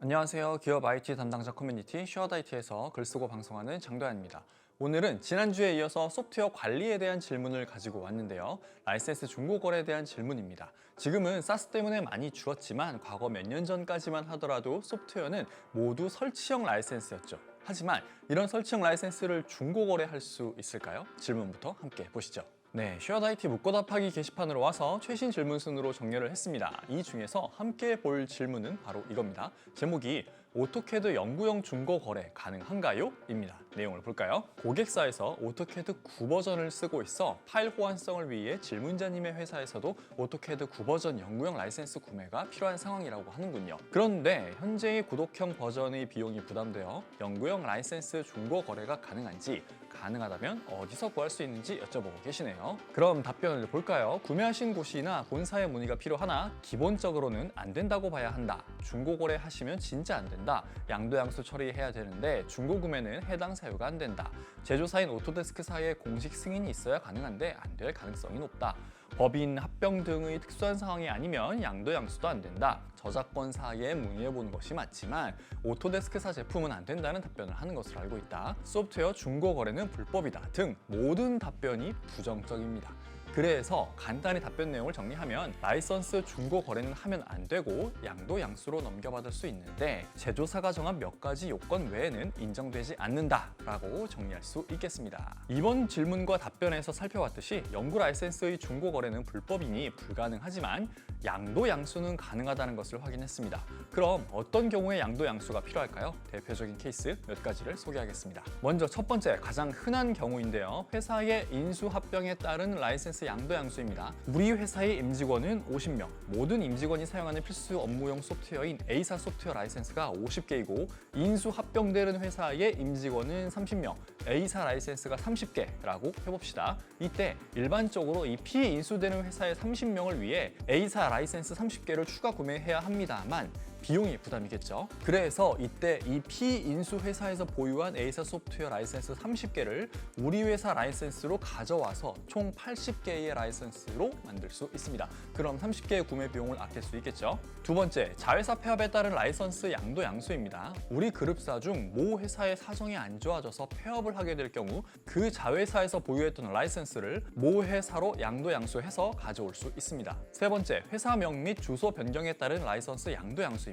안녕하세요. 기업 IT 담당자 커뮤니티 슈어다이티에서 글 쓰고 방송하는 장도연입니다. 오늘은 지난주에 이어서 소프트웨어 관리에 대한 질문을 가지고 왔는데요. 라이센스 중고거래에 대한 질문입니다. 지금은 사스 때문에 많이 줄었지만 과거 몇 년 전까지만 하더라도 소프트웨어는 모두 설치형 라이센스였죠. 하지만 이런 설치형 라이센스를 중고거래할 수 있을까요? 질문부터 함께 보시죠. 네, 슈어다이티 묻고답하기 게시판으로 와서 최신 질문 순으로 정리를 했습니다. 이 중에서 함께 볼 질문은 바로 이겁니다. 제목이 오토캐드 영구형 중고 거래 가능한가요? 입니다. 내용을 볼까요? 고객사에서 오토캐드 9버전을 쓰고 있어 파일 호환성을 위해 질문자님의 회사에서도 오토캐드 9버전 영구형 라이센스 구매가 필요한 상황이라고 하는군요. 그런데 현재의 구독형 버전의 비용이 부담되어 영구형 라이센스 중고 거래가 가능한지, 가능하다면 어디서 구할 수 있는지 여쭤보고 계시네요. 그럼 답변을 볼까요? 구매하신 곳이나 본사의 문의가 필요하나 기본적으로는 안 된다고 봐야 한다. 중고 거래 하시면 진짜 안 된다. 양도양수 처리해야 되는데 중고 구매는 해당 사유가 안 된다. 제조사인 오토데스크사의 공식 승인이 있어야 가능한데 안 될 가능성이 높다. 법인, 합병 등의 특수한 상황이 아니면 양도양수도 안 된다. 저작권사에 문의해보는 것이 맞지만 오토데스크사 제품은 안 된다는 답변을 하는 것으로 알고 있다. 소프트웨어 중고 거래는 불법이다 등 모든 답변이 부정적입니다. 그래서 간단히 답변 내용을 정리하면 라이선스 중고 거래는 하면 안 되고 양도양수로 넘겨받을 수 있는데 제조사가 정한 몇 가지 요건 외에는 인정되지 않는다라고 정리할 수 있겠습니다. 이번 질문과 답변에서 살펴봤듯이 영구 라이센스의 중고 거래는 불법이니 불가능하지만 양도양수는 가능하다는 것을 확인했습니다. 그럼 어떤 경우에 양도양수가 필요할까요? 대표적인 케이스 몇 가지를 소개하겠습니다. 먼저 첫 번째, 가장 흔한 경우인데요. 회사의 인수합병에 따른 라이센스 양도양수입니다. 우리 회사의 임직원은 50명, 모든 임직원이 사용하는 필수 업무용 소프트웨어인 A사 소프트웨어 라이센스가 50개이고 인수합병되는 회사의 임직원은 30명, A사 라이센스가 30개라고 해봅시다. 이때 일반적으로 이 피인수되는 회사의 30명을 위해 A사 라이센스 30개를 추가 구매해야 합니다만 비용이 부담이겠죠. 그래서 이때 이 피인수 회사에서 보유한 A사 소프트웨어 라이센스 30개를 우리 회사 라이센스로 가져와서 총 80개의 라이센스로 만들 수 있습니다. 그럼 30개의 구매 비용을 아낄 수 있겠죠. 두 번째, 자회사 폐업에 따른 라이선스 양도양수입니다. 우리 그룹사 중 모 회사의 사정이 안 좋아져서 폐업을 하게 될 경우 그 자회사에서 보유했던 라이선스를 모 회사로 양도양수해서 가져올 수 있습니다. 세 번째, 회사명 및 주소 변경에 따른 라이선스 양도양수입니다.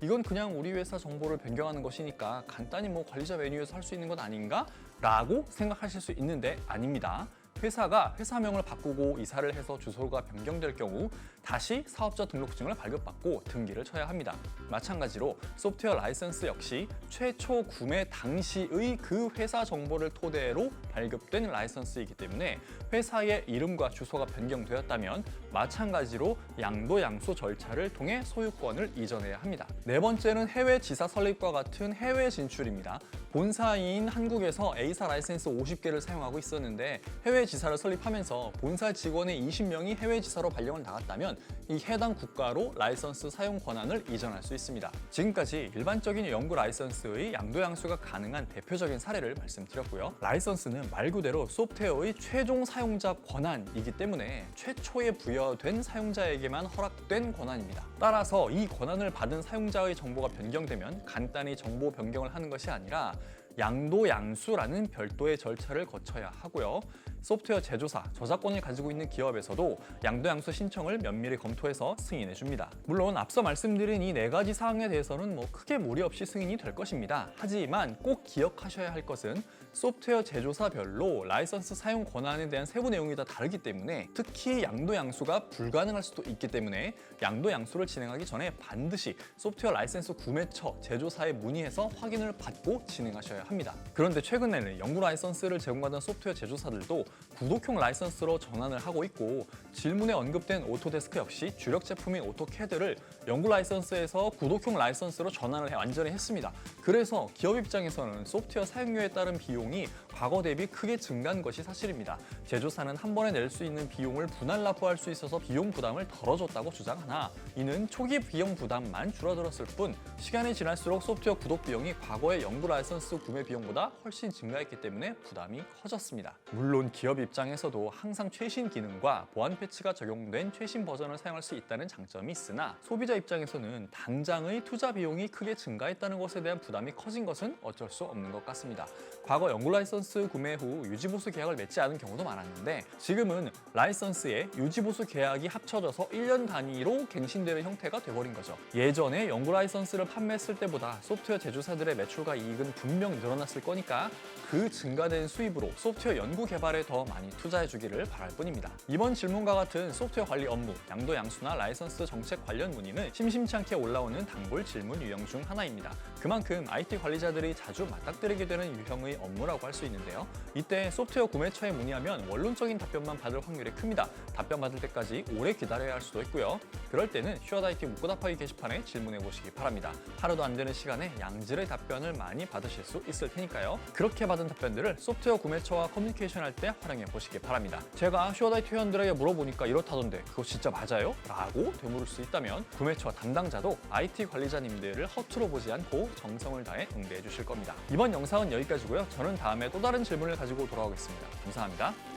이건 그냥 우리 회사 정보를 변경하는 것이니까 간단히 관리자 메뉴에서 할 수 있는 것 아닌가? 라고 생각하실 수 있는데 아닙니다. 회사가 회사명을 바꾸고 이사를 해서 주소가 변경될 경우 다시 사업자 등록증을 발급받고 등기를 쳐야 합니다. 마찬가지로 소프트웨어 라이선스 역시 최초 구매 당시의 그 회사 정보를 토대로 발급된 라이선스이기 때문에 회사의 이름과 주소가 변경되었다면 마찬가지로 양도양수 절차를 통해 소유권을 이전해야 합니다. 네 번째는 해외 지사 설립과 같은 해외 진출입니다. 본사인 한국에서 A사 라이센스 50개를 사용하고 있었는데 해외 지사를 설립하면서 본사 직원의 20명이 해외 지사로 발령을 나갔다면 이 해당 국가로 라이선스 사용 권한을 이전할 수 있습니다. 지금까지 일반적인 영구 라이선스의 양도양수가 가능한 대표적인 사례를 말씀드렸고요. 라이선스는 말 그대로 소프트웨어의 최종 사용자 권한이기 때문에 최초에 부여된 사용자에게만 허락된 권한입니다. 따라서 이 권한을 받은 사용자의 정보가 변경되면 간단히 정보 변경을 하는 것이 아니라 양도양수라는 별도의 절차를 거쳐야 하고요. 소프트웨어 제조사, 저작권을 가지고 있는 기업에서도 양도양수 신청을 면밀히 검토해서 승인해 줍니다. 물론 앞서 말씀드린 이 네 가지 사항에 대해서는 크게 무리 없이 승인이 될 것입니다. 하지만 꼭 기억하셔야 할 것은 소프트웨어 제조사별로 라이선스 사용 권한에 대한 세부 내용이 다 다르기 때문에 특히 양도양수가 불가능할 수도 있기 때문에 양도양수를 진행하기 전에 반드시 소프트웨어 라이센스 구매처 제조사에 문의해서 확인을 받고 진행하셔야 합니다. 그런데 최근에는 영구 라이선스를 제공하던 소프트웨어 제조사들도 구독형 라이선스로 전환을 하고 있고 질문에 언급된 오토데스크 역시 주력 제품인 오토캐드를 영구 라이선스에서 구독형 라이선스로 전환을 완전히 했습니다. 그래서 기업 입장에서는 소프트웨어 사용료에 따른 비용이 과거 대비 크게 증가한 것이 사실입니다. 제조사는 한 번에 낼 수 있는 비용을 분할 납부할 수 있어서 비용 부담을 덜어줬다고 주장하나 이는 초기 비용 부담만 줄어들었을 뿐 시간이 지날수록 소프트웨어 구독 비용이 과거의 연구 라이선스 구매 비용보다 훨씬 증가했기 때문에 부담이 커졌습니다. 물론 기업 입장에서도 항상 최신 기능과 보안 패치가 적용된 최신 버전을 사용할 수 있다는 장점이 있으나 소비자 입장에서는 당장의 투자 비용이 크게 증가했다는 것에 대한 부담이 커진 것은 어쩔 수 없는 것 같습니다. 과거 연구 라이선스 구매 후 유지보수 계약을 맺지 않은 경우도 많았는데 지금은 라이선스에 유지보수 계약이 합쳐져서 1년 단위로 갱신되는 형태가 돼버린 거죠. 예전에 연구 라이선스를 판매했을 때보다 소프트웨어 제조사들의 매출과 이익은 분명 늘어났을 거니까 그 증가된 수입으로 소프트웨어 연구 개발에 더 많이 투자해주기를 바랄 뿐입니다. 이번 질문과 같은 소프트웨어 관리 업무, 양도 양수나 라이선스 정책 관련 문의는 심심치 않게 올라오는 단골 질문 유형 중 하나입니다. 그만큼 IT 관리자들이 자주 맞닥뜨리게 되는 유형의 업무라고 할 수 있는데요. 이때 소프트웨어 구매처에 문의하면 원론적인 답변만 받을 확률이 큽니다. 답변 받을 때까지 오래 기다려야 할 수도 있고요. 그럴 때는 슈어다이티 묻고 답하기 게시판에 질문해 보시기 바랍니다. 하루도 안 되는 시간에 양질의 답변을 많이 받으실 수 있을 테니까요. 그렇게 받은 답변들을 소프트웨어 구매처와 커뮤니케이션 할 때 활용해 보시기 바랍니다. 제가 슈어다이티 회원들에게 물어보니까 이렇다던데 그거 진짜 맞아요? 라고 되물을 수 있다면 구매처 담당자도 IT 관리자님들을 허투루 보지 않고 정성을 다해 응대해 주실 겁니다. 이번 영상은 여기까지고요. 저는 다음에 또 다른 질문을 가지고 돌아오겠습니다. 감사합니다.